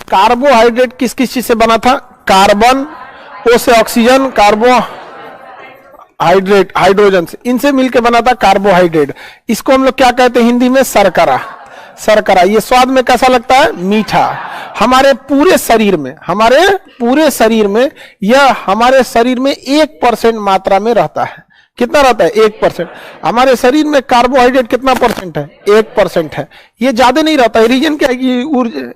Carbohydrate किस किस चीज से बना था? कार्बन, ओ से ऑक्सीजन, कार्बोहाइड्रेट हाइड्रोजन से, इनसे मिलकर बना था कार्बोहाइड्रेट। इसको हम लोग क्या कहते हैं हिंदी में? शर्करा। शर्करा। ये स्वाद में कैसा लगता है? मीठा। हमारे पूरे शरीर में यह हमारे शरीर में 1% मात्रा में रहता है। कितना रहता है? 1%। हमारे शरीर में कार्बोहाइड्रेट कितना परसेंट है? 1% है। ये ज्यादा नहीं रहता है। रीजन क्या है कि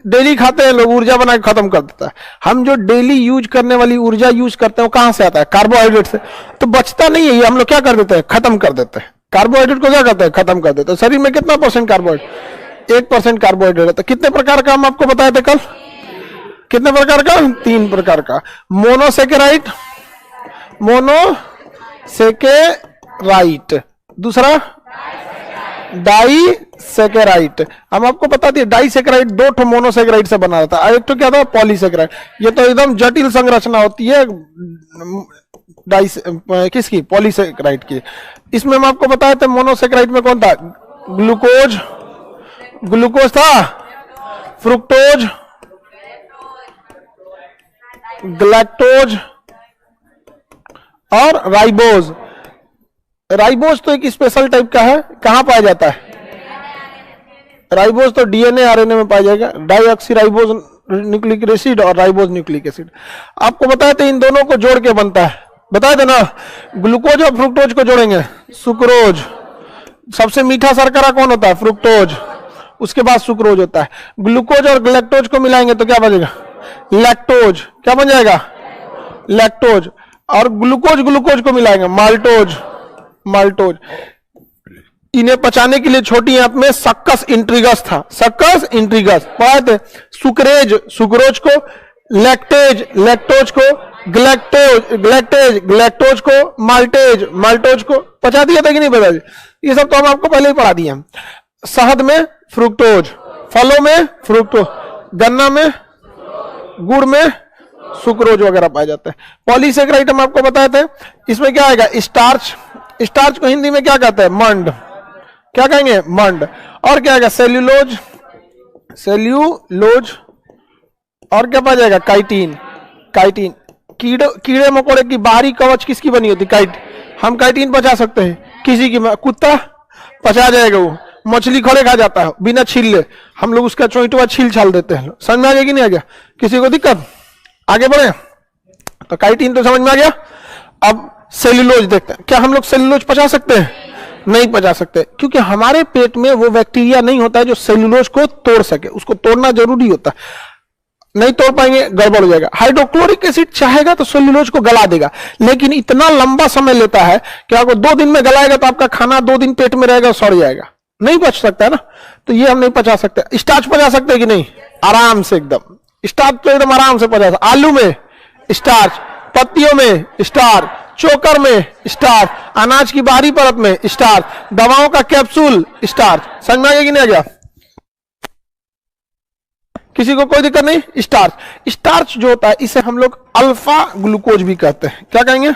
डेली खाते हैं लोग, ऊर्जा बना के खत्म कर देता है। हम जो डेली यूज करने वाली ऊर्जा यूज करते हैं वो कहां से आता है? कार्बोहाइड्रेट से। तो बचता नहीं है, ये हम लोग क्या कर देते हैं? खत्म कर देते हैं। कार्बोहाइड्रेट को क्या करते हैं? खत्म कर देते हैं। शरीर में कितना परसेंट कार्बोहाइड्रेट? 1% कार्बोहाइड्रेट है। तो कितने प्रकार का हम आपको बताए थे कल? कितने प्रकार का? 3 प्रकार का। मोनोसेकेराइट, दूसरा डाइसेकेराइट। हम आपको बता दिए डाइसेकेराइट 2 ठो मोनोसेकेराइट से बना रहता है, एक तो क्या था? पॉलीसेकेराइट। ये तो एकदम जटिल संरचना होती है किसकी? पॉलीसेकेराइट की। इसमें हम आपको बताए थे मोनोसेकेराइट में कौन था? ग्लूकोज था, फ्रुक्टोज, गैलेक्टोज और राइबोज। राइबोज तो एक स्पेशल टाइप का है। कहां पाया जाता है? राइबोज तो डीएनए आरएनए में पाया जाएगा। डाइऑक्सीराइबोज न्यूक्लिक एसिड और राइबोज न्यूक्लिक एसिड। आपको बताए थे इन दोनों को जोड़ के बनता है। बताए थे ना? ग्लूकोज और फ्रुक्टोज को जोड़ेंगे, सुक्रोज। सबसे मीठा शर्करा कौन होता है? फ्रुक्टोज। उसके बाद सुक्रोज होता है। ग्लूकोज और गैलेक्टोज को मिलाएंगे तो क्या बनेगा? लैक्टोज। क्या बन जाएगा? लैक्टोज। और ग्लूकोज को मिलाएंगे, माल्टोज। इन्हें पचाने के लिए छोटी आंत में सक्कस इंट्रीगस था। सक्कस इंट्रीगस पढ़ाए थे। सुक्रोज को, लैक्टोज को, ग्लैक्टोज को, माल्टोज को पचा दिया था कि नहीं पता? ये सब तो हम आपको पहले ही पढ़ा दिए हैं। शहद में फ्रुक्टोज, फलों में फ्रुक्टोज, गन्ना में, गुड़ में सुक्रोज वगैरह पाए जाते हैं। पॉलीसेकेराइड हम आपको बताए थे। इसमें क्या आएगा? स्टार्च। स्टार्च को हिंदी में क्या कहते हैं? मंड। क्या कहेंगे? मंड। और क्या आएगा? सेल्यूलोज। और क्या पाया जाएगा? काइटिन। कीड़े मकोड़े की बाहरी कवच किसकी बनी होती? हम काइटिन पचा सकते हैं। किसी की कुत्ता पचा जाएगा, वो मछली खड़े खा जाता है बिना छीले। हम लोग उसका चोइटवा छील छाल देते हैं। समझ में आ गया कि नहीं आ गया? किसी को दिक्कत? आगे बढ़े। तो काइटिन तो समझ में आ गया। अब सेल्यूलोज देखते हैं। क्या हम लोग सेल्यूलोज पचा सकते हैं? नहीं पचा सकते, क्योंकि हमारे पेट में वो बैक्टीरिया नहीं होता है जो सेल्यूलोज को तोड़ सके। उसको तोड़ना जरूरी होता है। नहीं तोड़ पाएंगे, गड़बड़ हो जाएगा। हाइड्रोक्लोरिक एसिड चाहेगा तो सेल्यूलोज को गला देगा, लेकिन इतना लंबा समय लेता है कि आपको 2 दिन में गलाएगा तो आपका खाना 2 दिन पेट में रहेगा, सड़ जाएगा। नहीं पच सकता है ना, तो ये हम नहीं पचा सकते। स्टार्च पचा सकते हैं कि नहीं? आराम से एकदम। स्टार्च तो एकदम आराम से पचा सकते। आलू में स्टार्च, पत्तियों में स्टार्च, चोकर में स्टार्च, अनाज की बाहरी परत में स्टार्च, दवाओं का कैप्सूल स्टार्च। समझ में आ गया कि नहीं आ गया? किसी को कोई दिक्कत नहीं? स्टार्च जो होता है इसे हम लोग अल्फा ग्लूकोज भी कहते हैं। क्या कहेंगे?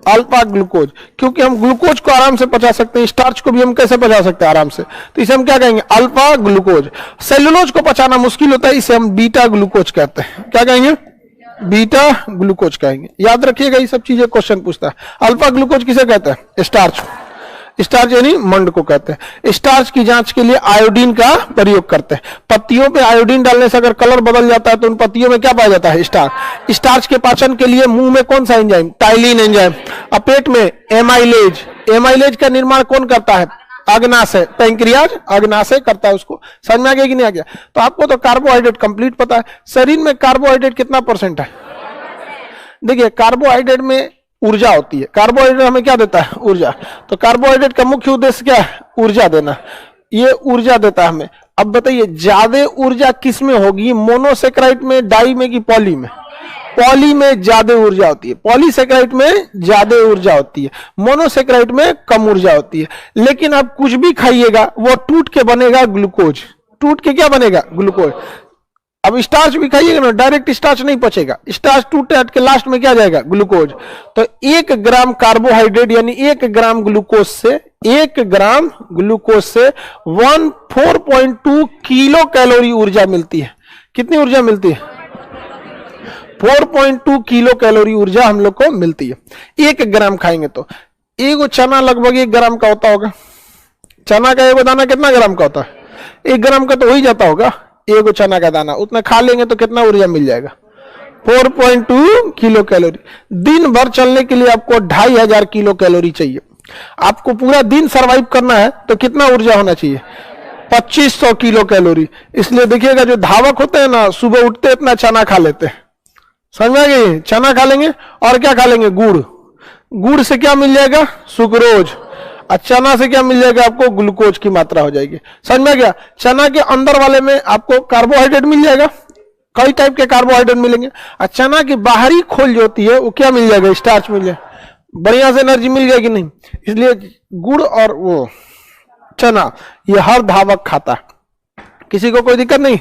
Alpha glucose. क्योंकि हम ग्लूकोज को आराम से पचा सकते हैं, स्टार्च को भी हम कैसे पचा सकते हैं? आराम से। तो इसे हम क्या कहेंगे? Alpha glucose. सेल्यूलोज को पचाना मुश्किल होता है, इसे हम बीटा ग्लूकोज कहते हैं। क्या कहेंगे? बीटा ग्लूकोज कहेंगे। याद रखिएगा, ये सब चीजें क्वेश्चन पूछता है। अल्फा ग्लूकोज किसे कहते हैं? स्टार्च यानी मंड को कहते हैं। स्टार्च की जांच के लिए आयोडीन का प्रयोग करते हैं। पत्तियों पे आयोडीन डालने से अगर कलर बदल जाता है तो उन पत्तियों में क्या पाया जाता है? स्टार्च के पाचन के लिए मुंह में कौन सा एंजाइम? Ptyalin enzyme. और पेट में एमाइलेज का निर्माण कौन करता है? अग्नाशय, पैंक्रियाज अग्नाशय करता है उसको। समझ में आ गया कि नहीं आ गया? तो आपको तो कार्बोहाइड्रेट कंप्लीट पता है। शरीर में कार्बोहाइड्रेट कितना परसेंट है? देखिए, कार्बोहाइड्रेट में ऊर्जा होती है। कार्बोहाइड्रेट हमें क्या देता है? ऊर्जा। तो कार्बोहाइड्रेट का मुख्य उद्देश्य क्या है? ऊर्जा देना। ये ऊर्जा देता है हमें। अब बताइए, ज्यादा ऊर्जा किस में होगी? मोनोसेकेराइड में, डाई में कि पॉली में? पॉली में ज्यादा ऊर्जा होती है। पॉलीसेकेराइड में ज्यादा ऊर्जा होती है, मोनोसेकेराइड में कम ऊर्जा होती है। लेकिन आप कुछ भी खाइएगा वो टूट के बनेगा ग्लूकोज। टूट के क्या बनेगा? ग्लूकोज। अब स्टार्च भी खाइएगा ना, डायरेक्ट स्टार्च नहीं पचेगा। स्टार्च टूटे हट के लास्ट में क्या जाएगा? ग्लूकोज। तो 1 ग्राम कार्बोहाइड्रेट यानी 1 ग्राम ग्लूकोज से 14.2 किलो कैलोरी ऊर्जा मिलती है। कितनी ऊर्जा मिलती है? 4.2 किलो कैलोरी ऊर्जा हम लोग को मिलती है 1 ग्राम खाएंगे तो। एगो चना लगभग 1 ग्राम का होता होगा। चना का एगो दाना कितना ग्राम का होता है? 1 ग्राम का तो हो ही जाता होगा एगो चना का दाना। उतना खा लेंगे तो कितना ऊर्जा मिल जाएगा? 4.2 किलो कैलोरी। दिन भर चलने के लिए आपको 2500 किलो कैलोरी चाहिए। आपको पूरा दिन सरवाइव करना है तो कितना ऊर्जा होना चाहिए? 2500 किलो कैलोरी। इसलिए देखिएगा जो धावक होते हैं ना, सुबह उठते इतना चना खा लेते हैं। समझ में आ गई? चना खा लेंगे और क्या खा लेंगे? गुड़। गुड़ से क्या मिल जाएगा? सुक्रोज। और चना से क्या मिल जाएगा आपको? ग्लूकोज की मात्रा हो जाएगी। समझ में आ गया? चना के अंदर वाले में आपको कार्बोहाइड्रेट मिल जाएगा, कई टाइप के कार्बोहाइड्रेट मिलेंगे। और चना की बाहरी खोल जो होती है वो क्या मिल जाएगा? स्टार्च मिल जाएगा। बढ़िया से एनर्जी मिल जाएगी नहीं? इसलिए गुड़ और वो चना ये हर धावक खाता है। किसी को कोई दिक्कत नहीं?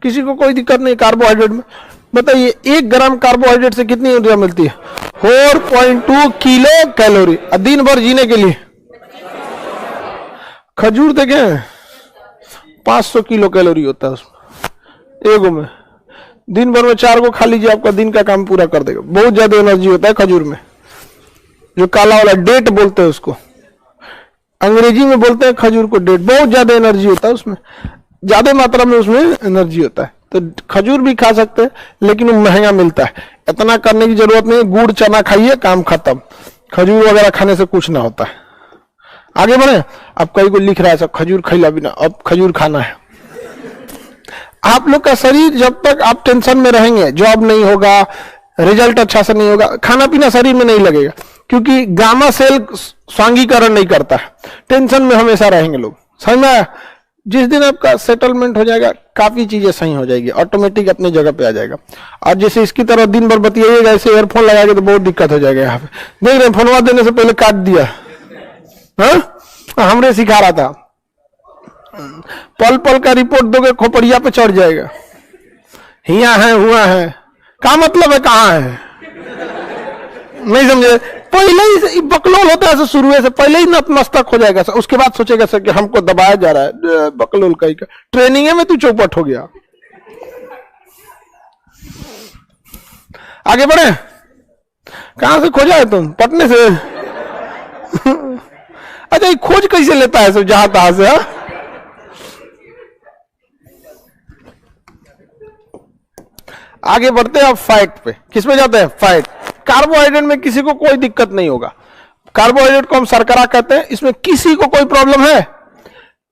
किसी को कोई दिक्कत नहीं कार्बोहाइड्रेट में? बताइए 1 ग्राम कार्बोहाइड्रेट से कितनी ऊर्जा मिलती है? 4.2 किलो कैलोरी। दिन भर जीने के लिए खजूर देखे 500 किलो कैलोरी होता है उसमें एगो में। दिन भर में 4 को खा लीजिए, आपका दिन का काम पूरा कर देगा। बहुत ज्यादा एनर्जी होता है खजूर में। जो काला वाला डेट बोलते हैं उसको, अंग्रेजी में बोलते हैं खजूर को डेट। बहुत ज्यादा एनर्जी होता है उसमें, ज्यादा मात्रा में उसमें एनर्जी होता है। तो खजूर भी खा सकते हैं लेकिन वो महंगा मिलता है। इतना करने की जरूरत नहीं। गुड़ चना खाइए, काम खत्म। खजूर वगैरह खाने से कुछ ना होता है। आगे बढ़े। अब कई को लिख रहा है सब खजूर खिला बिना, अब खजूर खाना है। आप लोग का शरीर जब तक आप टेंशन में रहेंगे, जॉब नहीं होगा, रिजल्ट अच्छा से नहीं होगा, खाना पीना शरीर में नहीं लगेगा, क्योंकि गामा सेल स्वांगीकरण नहीं करता है। टेंशन में हमेशा रहेंगे लोग। समझ में आया? जिस दिन आपका सेटलमेंट हो जाएगा, काफी चीजें सही हो जाएगी, ऑटोमेटिक अपनी जगह पे आ जाएगा। और जैसे इसकी तरह दिन भर बतियाइएगा, ऐसे ईयरफोन लगाएंगे तो बहुत दिक्कत हो जाएगा। यहाँ पे देख रहे हैं, फोनवा देने से पहले काट दिया। हाँ, हमरे सिखा रहा था। पल पल का रिपोर्ट दोगे, खोपड़िया पे चढ़ जाएगा। हिया है, हुआ है, क्या मतलब है, कहाँ है, नहीं समझे? पहले ही बकलोल होता है, शुरू से पहले ही नतमस्तक हो जाएगा। उसके बाद सोचेगा सर कि हमको दबाया जा रहा है। बकलोल का ही का ट्रेनिंग में तू चौपट हो गया। आगे बढ़े। कहां से खोजा है तुम? पटने से? अच्छा, ये खोज कैसे लेता है सब जहां तहां से? आगे बढ़ते हैं अब फैट पे। किस पे जाते हैं? फैट। कार्बोहाइड्रेट में किसी को कोई दिक्कत नहीं होगा। कार्बोहाइड्रेट को हम शर्करा कहते हैं। इसमें किसी को कोई प्रॉब्लम है?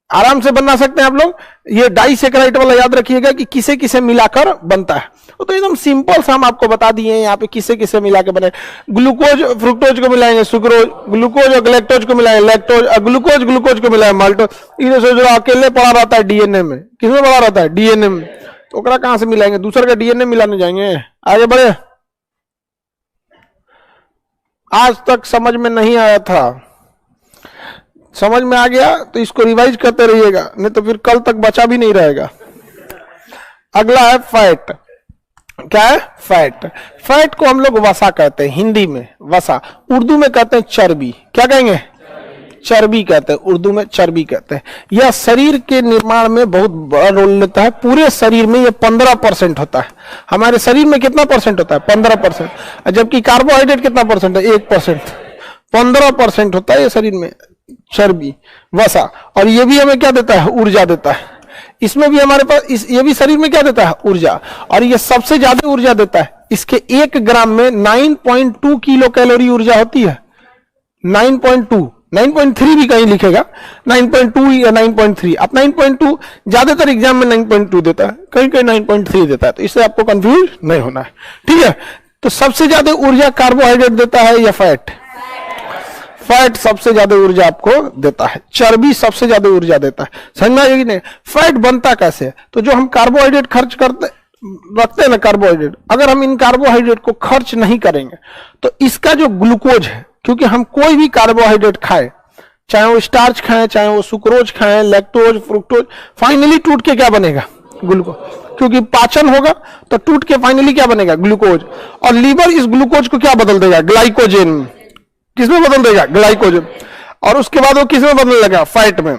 आराम से बना सकते हैं आप लोग। ये डाइसेकेराइड वाला याद रखिएगा कि किसे किसे मिलाकर बनता है। वो तो एकदम सिंपल सा हम आपको बता दिए हैं। यहाँ पे किसे किसे मिला के बने। ग्लूकोज फ्रुक्टोज को मिलाएंगे सुक्रोज, ग्लूकोज और गैलेक्टोज को मिलाएंगे लैक्टोज, और ग्लूकोज ग्लूकोज को मिलाएंगे माल्टोज। इधर से जो अकेले पड़ा रहता है डीएनए में, किसमें पड़ा रहता है? डीएनए में। तो ओकरा कहां से मिलाएंगे? दूसरे का डीएनए मिलाने जाएंगे? आगे बढ़े। आज तक समझ में नहीं आया था, समझ में आ गया तो इसको रिवाइज करते रहिएगा, नहीं तो फिर कल तक बचा भी नहीं रहेगा। अगला है फैट। क्या है? फैट। फैट को हम लोग वसा कहते हैं, हिंदी में वसा, उर्दू में कहते हैं चर्बी। क्या कहेंगे? चर्बी कहते हैं, उर्दू में चर्बी कहते हैं। यह शरीर के निर्माण में बहुत बड़ा रोल लेता है। पूरे शरीर में यह 15% होता है। हमारे शरीर में कितना परसेंट होता है? 15%। जबकि कार्बोहाइड्रेट कितना परसेंट है? 1%। 15% होता है ये शरीर में चर्बी, वसा। और ये भी हमें क्या देता है? ऊर्जा देता है। इसमें भी हमारे पास ये भी शरीर में क्या देता है? ऊर्जा। और ये सबसे ज्यादा ऊर्जा देता है। इसके 1 ग्राम में 9.2 किलो कैलोरी ऊर्जा होती है। 9.2, 9.3 भी कहीं लिखेगा, 9.2 या 9.3। अब 9.2 ज्यादातर एग्जाम में 9.2 देता है, कहीं कहीं 9.3 देता है, तो इससे आपको कंफ्यूज नहीं होना है। ठीक है। तो सबसे ज्यादा ऊर्जा कार्बोहाइड्रेट देता है या फैट? फैट सबसे ज्यादा ऊर्जा आपको देता है। चर्बी सबसे ज्यादा ऊर्जा देता है। समझ में आएगी नहीं? फैट बनता कैसे है? तो जो हम कार्बोहाइड्रेट खर्च करते रखते हैं ना, कार्बोहाइड्रेट, अगर हम इन कार्बोहाइड्रेट को खर्च नहीं करेंगे तो इसका जो ग्लूकोज है, क्योंकि हम कोई भी कार्बोहाइड्रेट खाएं, चाहे वो स्टार्च खाएं, चाहे वो सुक्रोज खाएं, लैक्टोज, फ्रुक्टोज, फाइनली टूट के क्या बनेगा? ग्लूकोज। क्योंकि पाचन होगा तो टूट के फाइनली क्या बनेगा? ग्लूकोज। और लीवर इस ग्लूकोज को क्या बदल देगा? ग्लाइकोजन। किसमें बदल देगा? ग्लाइकोजन। और उसके बाद वो किसमें बदलने लगा? फैट में।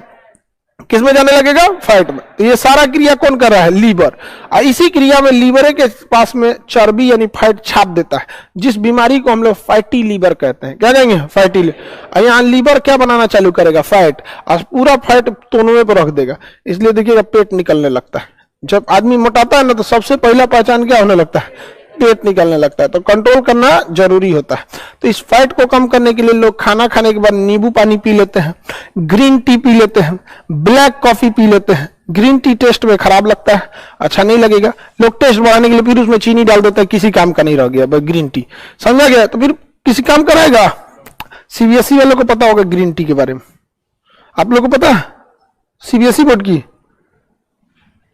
किसमें जाने लगेगा? फैट में। तो ये सारा क्रिया कौन कर रहा है? लीवर। और इसी क्रिया में लीवर के पास में चर्बी यानी फैट छाप देता है, जिस बीमारी को हम लोग फैटी लीवर कहते हैं। क्या कहेंगे? Fatty liver. और यहाँ लीवर क्या बनाना चालू करेगा? फैट। और पूरा फैट तोनुए पर रख देगा, इसलिए देखिएगा पेट निकलने लगता है। जब आदमी मोटाता है ना तो सबसे पहला पहचान क्या होने लगता है? पेट निकलने लगता है। तो कंट्रोल करना जरूरी होता है। तो इस फैट को कम करने के लिए लोग खाना खाने के बाद नींबू पानी पी लेते हैं, ग्रीन टी पी लेते हैं, ब्लैक कॉफी पी लेते हैं। ग्रीन टी टेस्ट में खराब लगता है, अच्छा नहीं लगेगा। लोग टेस्ट बढ़ाने के लिए फिर उसमें चीनी डाल देते हैं, किसी काम का नहीं रह गया ग्रीन टी, समझा गया? तो फिर किसी काम का रहेगा? सीबीएसई वालों को पता होगा ग्रीन टी के बारे में, आप लोगों को पता है? सीबीएसई बोर्ड की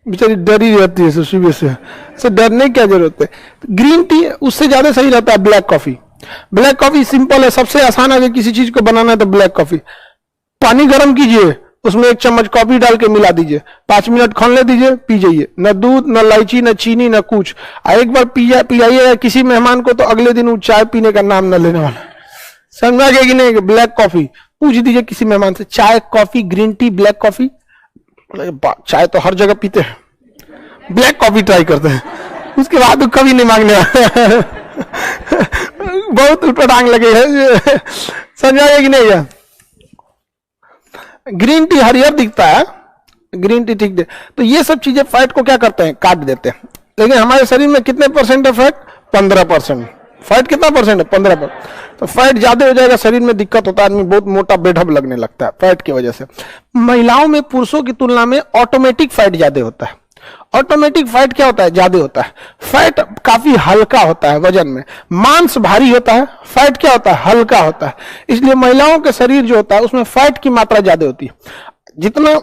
बेचारी डरी रहती है सीबीएसई से, डरने की क्या जरूरत है? ग्रीन टी उससे ज्यादा सही रहता है black coffee. Black coffee simple है, सबसे आसान है। किसी चीज को बनाना है तो ब्लैक कॉफी, पानी गर्म कीजिए, उसमें 1 चम्मच कॉफी डाल के मिला दीजिए, 5 मिनट खौलने दीजिए, पी जाइए। न दूध, न इलायची, न चीनी, न कुछ। एक बार पियाइए किसी मेहमान को, तो अगले दिन वो चाय पीने का नाम न लेने वाला। समझा गया कि नहीं? ब्लैक कॉफी पूछ दीजिए किसी मेहमान से, चाय, coffee, green tea, black coffee. चाय तो हर जगह पीते हैं, ब्लैक कॉफी ट्राई करते हैं, उसके बाद तो कभी नहीं मांगने बहुत उल्टा लगे है। समझा गया कि नहीं? ग्रीन टी हरियर दिखता है, ग्रीन टी ठीक दे। तो ये सब चीजें फैट को क्या करते हैं? काट देते हैं। लेकिन हमारे शरीर में कितने परसेंट है फैट? 15%। फैट कितना परसेंट है? 15%। तो फैट ज्यादा हो जाएगा, शरीर में दिक्कत होता है, आदमी बहुत मोटा बेढब लगने लगता है फैट की वजह से। महिलाओं में पुरुषों की तुलना में ऑटोमेटिक फैट ज्यादा होता है। ऑटोमेटिक फैट क्या होता है? ज्यादा होता है। फैट काफी हल्का होता है वजन में, मांस भारी होता है, फैट क्या होता है? हल्का होता है। इसलिए महिलाओं के शरीर जो होता है उसमें फैट की मात्रा ज्यादा होती है। जितना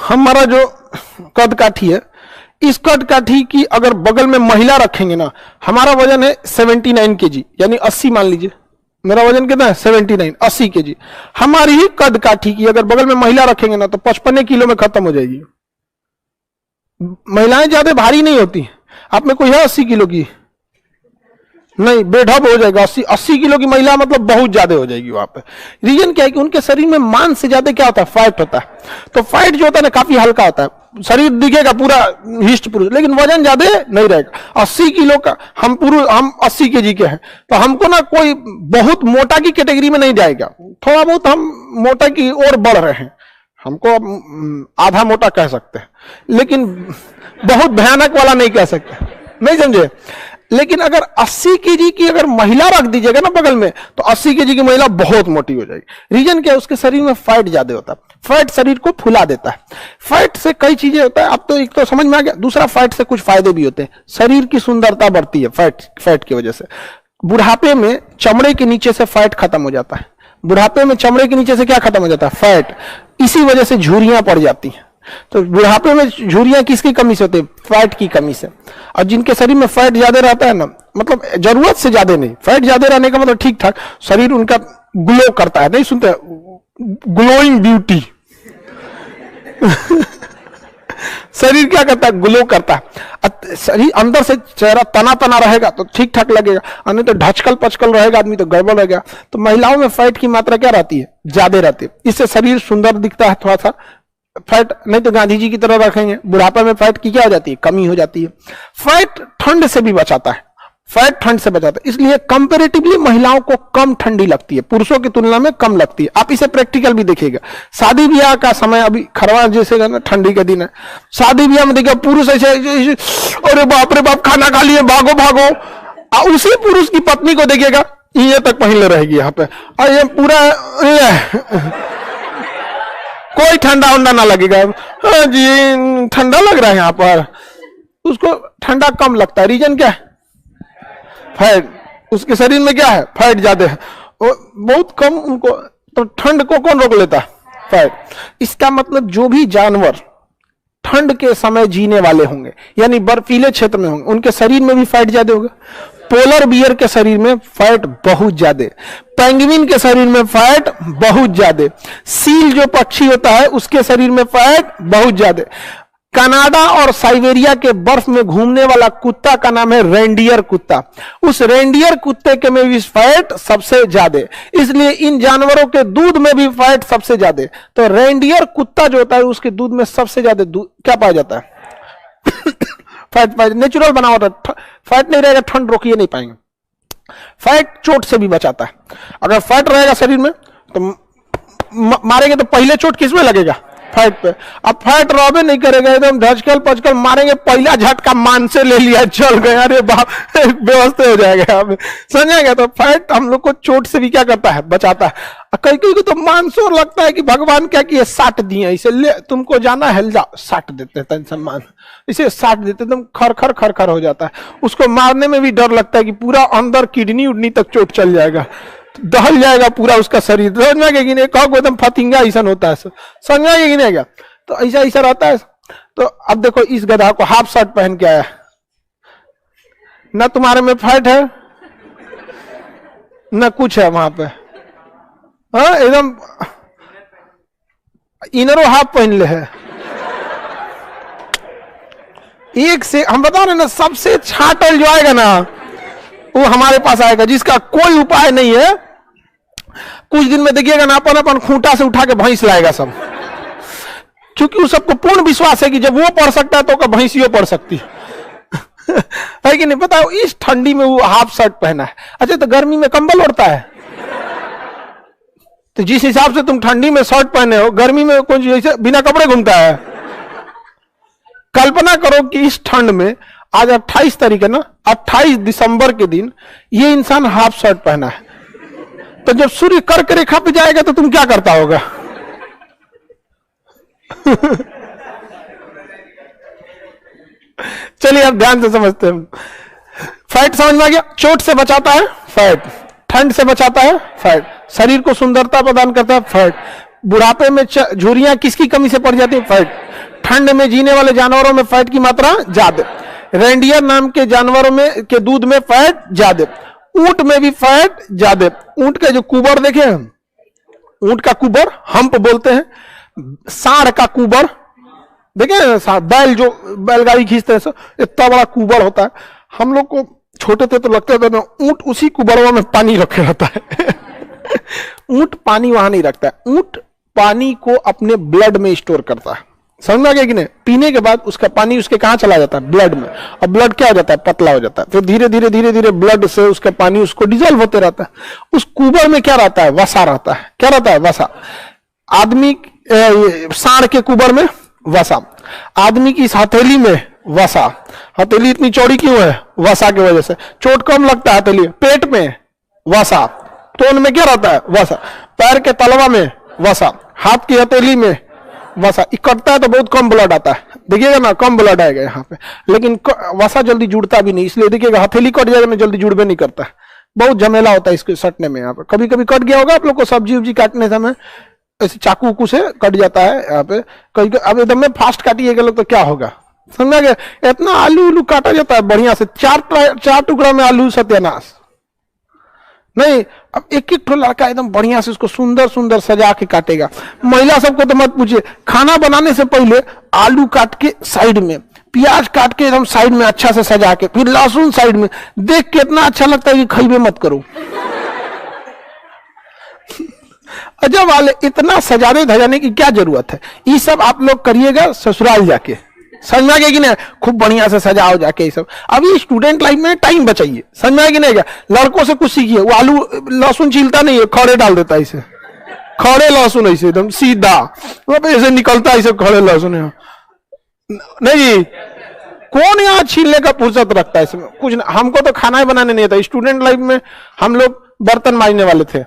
हमारा जो कद काठी है, इस कद काठी की अगर बगल में महिला रखेंगे ना, हमारा वजन है 79 kg, यानी 80 मान लीजिए। मेरा वजन कितना है? 79, 80 kg। हमारी ही कद काठी की अगर बगल में महिला रखेंगे ना तो 55 किलो में खत्म हो जाएगी। महिलाएं ज्यादा भारी नहीं होती। आप में कोई है 80 किलो की? नहीं, बेढब हो जाएगा। 80 किलो की महिला मतलब बहुत ज्यादा हो जाएगी वहां पे। रीजन क्या है कि उनके शरीर में मांस से ज्यादा क्या होता है? फैट होता है। तो फैट जो होता है ना काफी हल्का होता है, शरीर दिखेगा पूरा हिस्ट पुरुष, लेकिन वजन ज्यादा नहीं रहेगा। 80 किलो का हम 80 kg के हैं, तो हमको ना कोई बहुत मोटा की कैटेगरी में नहीं जाएगा, थोड़ा बहुत हम मोटा की ओर बढ़ रहे हैं, हमको आधा मोटा कह सकते हैं, लेकिन बहुत भयानक वाला नहीं कह सकते, नहीं समझे? लेकिन अगर 80 kg की अगर महिला रख दीजिएगा ना बगल में, तो 80 kg की महिला बहुत मोटी हो जाएगी। रीजन क्या है? उसके शरीर में फैट ज्यादा होता है। फैट शरीर को फुला देता है। फैट से कई चीजें होता है, अब तो एक तो समझ में आ गया। दूसरा, फैट से कुछ फायदे भी होते हैं। शरीर की सुंदरता बढ़ती है फैट की वजह से। बुढ़ापे में चमड़े के नीचे से फैट खत्म हो जाता है। बुढ़ापे में चमड़े के नीचे से क्या खत्म हो जाता है? फैट। इसी वजह से झुर्रियां पड़ जाती हैं। तो बुढ़ापे में झुर्रियां किसकी कमी से होती है? फैट की कमी से। और जिनके शरीर में फैट ज्यादा रहता है ना, मतलब जरूरत से ज्यादा नहीं, फैट ज्यादा रहने का मतलब ठीक ठाक, शरीर उनका ग्लो करता है, नहीं सुनते? ग्लोइंग ब्यूटी शरीर क्या करता है? ग्लो करता है। शरीर अंदर से चेहरा तना तना रहेगा तो ठीक ठाक लगेगा, और नहीं तो ढचकल पचकल रहेगा आदमी तो गड़बड़ रहेगा। तो महिलाओं में फैट की मात्रा क्या रहती है? ज्यादा रहती है। इससे शरीर सुंदर दिखता है थोड़ा सा। फैट नहीं तो गांधी जी की तरह रखेंगे, बुढ़ापा में फैट की क्या हो जाती है? कमी हो जाती है। फैट ठंड से भी बचाता है। फैट ठंड से बचाता है, इसलिए कंपैरेटिवली महिलाओं को कम ठंडी लगती है, पुरुषों की तुलना में कम लगती है। आप इसे प्रैक्टिकल भी देखिएगा। शादी ब्याह का समय अभी खरवा जैसे ना, ठंडी के दिन है, शादी ब्याह में देखिए पुरुष ऐसे अरे बाप रे बाप, खाना खा लिए, भागो भागो। और उसी पुरुष की पत्नी को देखिएगा, ये तक पहले रहेगी यहाँ पे, और ये पूरा कोई ठंडा उंडा ना लगेगा। हाँ जी, ठंडा लग रहा है यहाँ पर, उसको ठंडा कम लगता है। रीजन क्या है? फैट। उसके शरीर में क्या है? फैट ज्यादा है, बहुत कम उनको। तो ठंड को कौन रोक लेता है? फैट। इसका मतलब जो भी जानवर ठंड के समय जीने वाले होंगे, यानी बर्फीले क्षेत्र में होंगे, उनके शरीर में भी फैट ज्यादा होगा। पोलर बियर के शरीर में फैट बहुत ज्यादा, पेंगुइन के शरीर में फैट बहुत ज्यादा, सील जो पक्षी होता है उसके शरीर में फैट बहुत ज्यादा। कनाडा और साइबेरिया के बर्फ में घूमने वाला कुत्ता का नाम है रेंडियर कुत्ता। उस रेंडियर कुत्ते के में भी फैट सबसे ज्यादा, इसलिए इन जानवरों के दूध में भी फैट सबसे ज्यादा। तो रेंडियर कुत्ता जो होता है उसके दूध में सबसे ज्यादा क्या पाया जाता है? फैट पाया, नेचुरल बना होता है। फैट नहीं रहेगा, ठंड रोकिए नहीं पाएंगे। फैट चोट से भी बचाता है। अगर फैट रहेगा शरीर में तो मारेंगे तो पहले चोट किसमें लगेगा? फैट पे। अब फैट रॉबे नहीं करेगा, एकदम धचकल पचकल मारेंगे, पहला झटका मान से ले लिया, चल गए, अरे बाप, व्यवस्था हो जाएगा। समझेगा? तो फैट हम लोग को चोट से भी क्या करता है? बचाता है। कई कई को तो मानसूर लगता है कि भगवान क्या किए, साट दिए, इसे ले तुमको जाना है जाओ, साट देते हैं सम्मान, इसे साट देते, एकदम खर खर खर खर हो जाता है। उसको मारने में भी डर लगता है कि पूरा अंदर किडनी उडनी तक चोट चल जाएगा, दहल जाएगा पूरा उसका शरीर। समझ में कि नहीं? कहो एकदम फतिंगा ऐसा होता है, समझ में कि नहीं? तो ऐसा ऐसा रहता है। तो अब देखो इस गधा को हाफ शर्ट पहन के आया ना, तुम्हारे में फैट है ना कुछ है वहां पे, हाँ एकदम इनरो हाफ पहन ले है। एक से हम बता रहे ना, सबसे छाटल जो आएगा ना वो हमारे पास आएगा, जिसका कोई उपाय नहीं है। कुछ दिन में देखिएगा ना, अपन अपन खूंटा से उठा के भैंस लाएगा सब, क्योंकि उस सबको पूर्ण विश्वास है कि जब वो पढ़ सकता है तो भैंसियों पढ़ सकती है कि नहीं? बताओ, इस ठंडी में वो हाफ शर्ट पहना है। अच्छा, तो गर्मी में कंबल ओढ़ता है, तो जिस हिसाब से तुम ठंडी में शर्ट पहने हो, गर्मी में कौन जैसे बिना कपड़े घूमता है? कल्पना करो कि इस ठंड में, आज 28 तारीख है ना, 28 दिसंबर के दिन ये इंसान हाफ शर्ट पहना है, तो जब सूर्य कर्क रेखा पे जाएगा तो तुम क्या करता होगा? चलिए अब ध्यान से समझते हैं। फैट समझ में आ गया? चोट से बचाता है फैट, ठंड से बचाता है फैट, शरीर को सुंदरता प्रदान करता है फैट, बुढ़ापे में झुर्रियां किसकी कमी से पड़ जाती है? फैट। ठंड में जीने वाले जानवरों में फैट की मात्रा ज्यादा, रेंडियर नाम के जानवरों में के दूध में फैट ज्यादा, ऊंट में भी फैट ज्यादा। ऊंट का जो कुबर देखे हम, ऊंट का कुबर हम्प बोलते हैं, सांड का कुबर देखे, बैल जो बैलगाड़ी खींचते हैं, इतना बड़ा कुबर होता है। हम लोग को छोटे थे तो लगता था ना ऊंट उसी कुबरवा में पानी रखे रहता है। ऊंट पानी वहां नहीं रखता है, ऊंट पानी को अपने ब्लड में स्टोर करता है। समझ में आ गया कि नहीं? पीने के बाद उसका पानी उसके कहां चला जाता है? ब्लड में। और ब्लड क्या हो जाता है? पतला हो जाता है। फिर धीरे धीरे धीरे धीरे ब्लड से उसका पानी उसको डिजोल्व होते रहता है। उस कुबर में क्या रहता है? वसा रहता है। क्या रहता है? वसा। आदमी सांड के कुबर में वसा, आदमी की इस हथेली में वसा। हथेली इतनी चौड़ी क्यों है? वसा की वजह से। चोट कम लगता है हथेली। पेट में वसा, तोन में क्या रहता है? वसा। पैर के तलवा में वसा, हाथ की हथेली में वसा। कटता है तो बहुत कम ब्लड आता है, देखिएगा ना, कम ब्लड आएगा यहाँ पे, लेकिन वसा जल्दी जुड़ता भी नहीं, इसलिए देखिएगा हथेली कट जाएगा ना, जल्दी जुड़बे नहीं करता है। बहुत झमेला होता है इसके सटने में। यहाँ पे कभी कभी कट गया होगा आप लोग को, सब्जी उब्जी काटने समय ऐसे चाकू उकू से कट जाता है यहाँ पे। कहीं अब एकदम में फास्ट काटिएगा लोग तो क्या होगा? समझा गया? इतना आलू उलू काटा जाता है बढ़िया से, चार टुकड़ा में आलू सत्यानाश नहीं। अब एक एक लड़का एकदम बढ़िया से उसको सुंदर सुंदर सजा के काटेगा। महिला सबको तो मत पूछिए, खाना बनाने से पहले आलू काट के साइड में, प्याज काट के एकदम साइड में अच्छा से सजा के, फिर लहसुन साइड में, देख के इतना अच्छा लगता है कि खइबे मत करो। अजब वाले, इतना सजाने धजाने की क्या जरूरत है? ये सब आप लोग करिएगा ससुराल जाके, समझ में आ गया कि नहीं? खूब बढ़िया से सजाओ जाके ये सब। अभी स्टूडेंट लाइफ में टाइम बचाइए, समझ में आ गया कि नहीं? लड़कों से कुछ सीखिए। वो आलू लहसुन छीलता नहीं है, खड़े डाल देता है इसे, खड़े लहसुन ऐसे एकदम सीधा, ऐसे निकलता है ऐसे खड़े लहसुन। नहीं, कौन यहाँ छीलने का फुर्सत रखता है इसमें? कुछ नहीं। हमको तो खाना ही बनाने नहीं आता। स्टूडेंट लाइफ में हम लोग बर्तन मांजने वाले थे,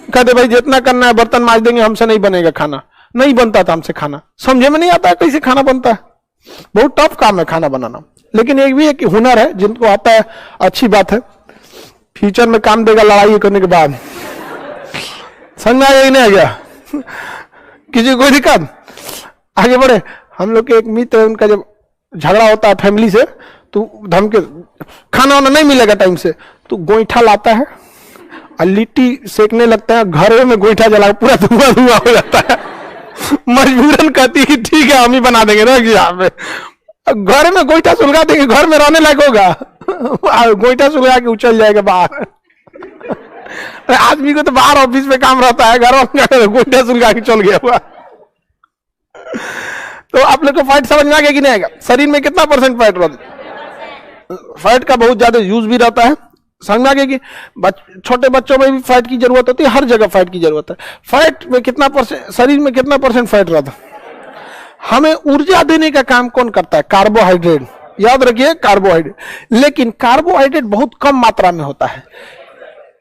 कहते भाई जितना करना है बर्तन मांज देंगे, हमसे नहीं बनेगा खाना। नहीं बनता था हमसे खाना, समझे में नहीं आता है कैसे खाना बनता है। बहुत टफ काम है खाना बनाना, लेकिन एक भी एक हुनर है, जिनको आता है अच्छी बात है, फ्यूचर में काम देगा लड़ाई करने के बाद। समझ में आ गया नहीं आ गया? किसी कोई दिक्कत? आगे बढ़े। हम लोग के एक मित्र है, उनका जब झगड़ा होता है फैमिली से, तो धमके खाना वाना नहीं मिलेगा टाइम से, तो गोईठा लाता है और लिट्टी सेकने लगता है, घरों में गोईठा जला पूरा धुआं धुआं हो जाता है। मजबूरन कहती है ठीक है हम ही बना देंगे ना यहाँ पे, घर में गोईठा सुलगा देंगे, घर में रहने लायक होगा? गोईठा सुलगा के उछल जाएगा बाहर। आदमी को तो बाहर ऑफिस में काम रहता है, घर में गोईठा सुलगा के चल गया हुआ। तो आप लोग को फैट समझ में आ गया कि नहीं आएगा? शरीर में कितना % फैट रहता है? फैट का बहुत ज्यादा यूज भी रहता है। समझ में आ गया कि छोटे बच्चों में भी फैट की जरूरत होती है, हर जगह फैट की जरूरत है। फैट में कितना %, शरीर में कितना % फैट रहता है? हमें ऊर्जा देने का काम कौन करता है? कार्बोहाइड्रेट। याद रखिए कार्बोहाइड्रेट, लेकिन कार्बोहाइड्रेट बहुत कम मात्रा में होता है,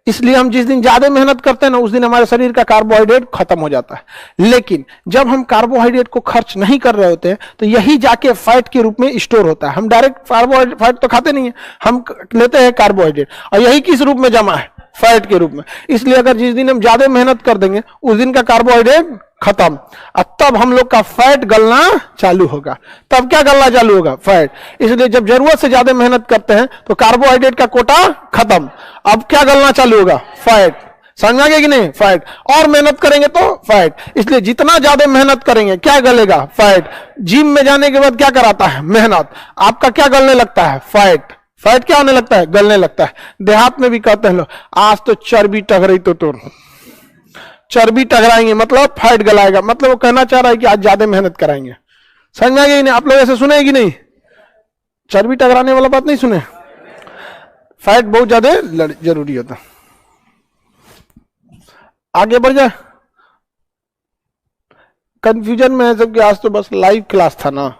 इसलिए हम जिस दिन ज्यादा मेहनत करते हैं ना उस दिन हमारे शरीर का कार्बोहाइड्रेट खत्म हो जाता है। लेकिन जब हम कार्बोहाइड्रेट को खर्च नहीं कर रहे होते हैं तो यही जाके फैट के रूप में स्टोर होता है। हम डायरेक्ट कार्बोहाइड्रेट फैट तो खाते नहीं है, हम लेते हैं कार्बोहाइड्रेट, और यही किस रूप में जमा है? फैट के रूप में। इसलिए अगर जिस दिन हम ज्यादा मेहनत कर देंगे उस दिन का कार्बोहाइड्रेट खत्म, और तब हम लोग का फैट गलना चालू होगा। तब क्या गलना चालू होगा? फैट। इसलिए जब जरूरत से ज्यादा मेहनत करते हैं तो कार्बोहाइड्रेट का कोटा खत्म, अब क्या गलना चालू होगा? फैट। समझ आ गया कि नहीं? फैट। और मेहनत करेंगे तो फैट। इसलिए जितना ज्यादा मेहनत करेंगे क्या गलेगा? फैट। जिम में जाने के बाद क्या कराता है? मेहनत। आपका क्या गलने लगता है? फैट। फैट क्या होने लगता है? गलने लगता है। देहात में भी कहते हैं लोग आज तो चर्बी टकराई, तो चर्बी टकराएंगे मतलब फैट गलाएगा, मतलब वो कहना चाह रहा है कि आज ज्यादा मेहनत कराएंगे। समझ में आ गया नहीं? आप लोग ऐसे सुने कि नहीं? चर्बी टकराने वाला बात नहीं सुने? फैट बहुत ज्यादा जरूरी होता। आगे बढ़ जाए। कंफ्यूजन में है सब कि आज तो बस लाइव क्लास था ना।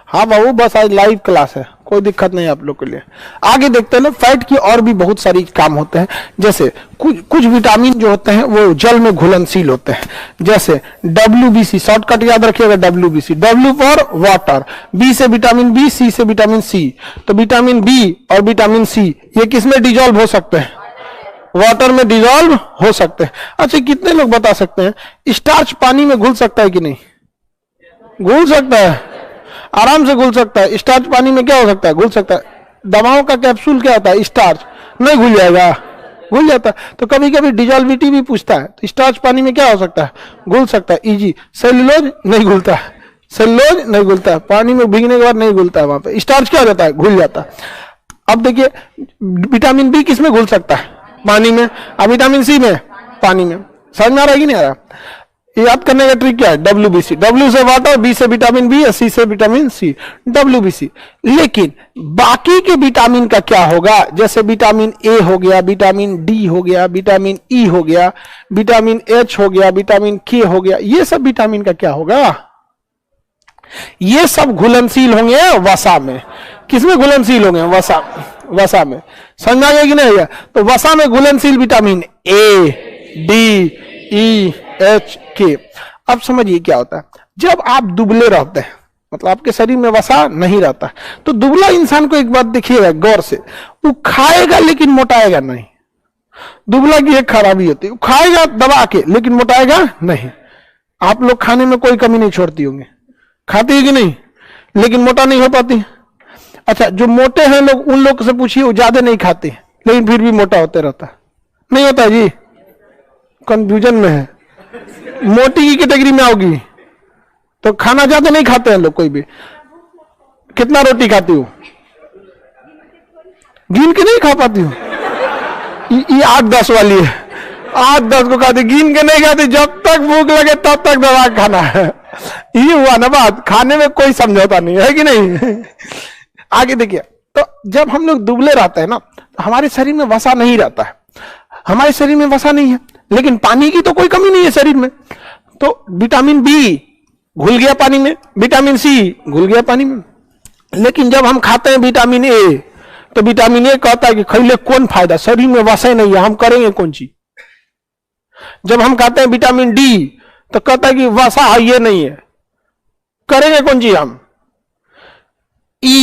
हाँ बाबू बस आज लाइव क्लास है, कोई दिक्कत नहीं आप लोग के लिए। आगे देखते हैं ना, फैट की और भी बहुत सारी काम होते हैं। जैसे कुछ विटामिन जो होते हैं वो जल में घुलनशील होते हैं, जैसे WBC, शॉर्टकट याद रखिएगा WBC, W for water, B से विटामिन B, C से विटामिन C। तो विटामिन B और विटामिन C ये किसमें डिजॉल्व हो सकते हैं? वाटर में डिजॉल्व हो सकते हैं। अच्छा कितने लोग बता सकते हैं स्टार्च पानी में घुल सकता है कि नहीं? घुल सकता है, आराम से घुल सकता है। स्टार्च पानी में क्या हो सकता है? घुल सकता है। दवाओं का कैप्सूल क्या होता है? स्टार्च। नहीं घुल जाएगा? घुल जाता है। तो कभी कभी डिजॉल्विटी भी पूछता है, तो स्टार्च पानी में क्या हो सकता है? घुल सकता है। इजी। सेलुलोज नहीं घुलता है, सेलुलोज नहीं घुलता है, पानी में भीगने के बाद नहीं घुलता है, वहां पे स्टार्च क्या हो जाता है? घुल जाता है। अब देखिए विटामिन B किस में घुल सकता है? पानी में। अब विटामिन C में? पानी में। समझ में आ रहा है कि नहीं आ रहा? याद करने का ट्रिक क्या है? WBC। W से वाटर, B से विटामिन B, C से विटामिन C, WBC। लेकिन बाकी के विटामिन का क्या होगा? जैसे विटामिन A हो गया, विटामिन D हो गया, विटामिन E हो गया, विटामिन H हो गया, विटामिन K हो गया, ये सब विटामिन का क्या होगा? ये सब घुलनशील होंगे वसा में। किसमें घुलनशील होंगे? वसा। वसा में। समझ में आ गया कि नहीं आया? तो वसा में घुलनशील vitamin A, D, E, H, K। अब समझिए क्या होता है, जब आप दुबले रहते हैं, मतलब आपके शरीर में वसा नहीं रहता, तो दुबला इंसान को एक बात देखिएगा गौर से, वो खाएगा लेकिन मोटाएगा नहीं। दुबला की एक खराबी होती है, खाएगा दबा के लेकिन मोटाएगा नहीं। आप लोग खाने में कोई कमी नहीं छोड़ती होंगे, खाती है कि नहीं? लेकिन मोटा नहीं हो पाती। अच्छा जो मोटे हैं लोग, उन लोग से पूछिए, वो ज्यादा नहीं खाते लेकिन फिर भी मोटा होते रहता है। नहीं होता जी? कंफ्यूजन में है। मोटी की कैटेगरी में आओगी तो खाना ज्यादा नहीं खाते हैं लोग कोई भी। कितना रोटी खाती हो? गिन के नहीं खा पाती हो? ये 8-10 वाली है, 8-10 को खाती, गिन के नहीं खाती। जब तक भूख लगे तब तक दवा खाना है। ये हुआ ना बात, खाने में कोई समझौता नहीं है कि नहीं? आगे देखिए, तो जब हम लोग दुबले रहते हैं ना, तो हमारे शरीर में वसा नहीं रहता है। हमारे शरीर में वसा नहीं है, लेकिन पानी की तो कोई कमी नहीं है शरीर में। तो विटामिन B घुल गया पानी में, विटामिन C घुल गया पानी में। लेकिन जब हम खाते हैं विटामिन A, तो विटामिन A कहता है कि खैले कौन फायदा, शरीर में वसा नहीं है, हम करेंगे कौन चीज। जब हम खाते हैं विटामिन D, तो कहता है कि वसा है ये नहीं है, करेंगे कौन चीज हम। E,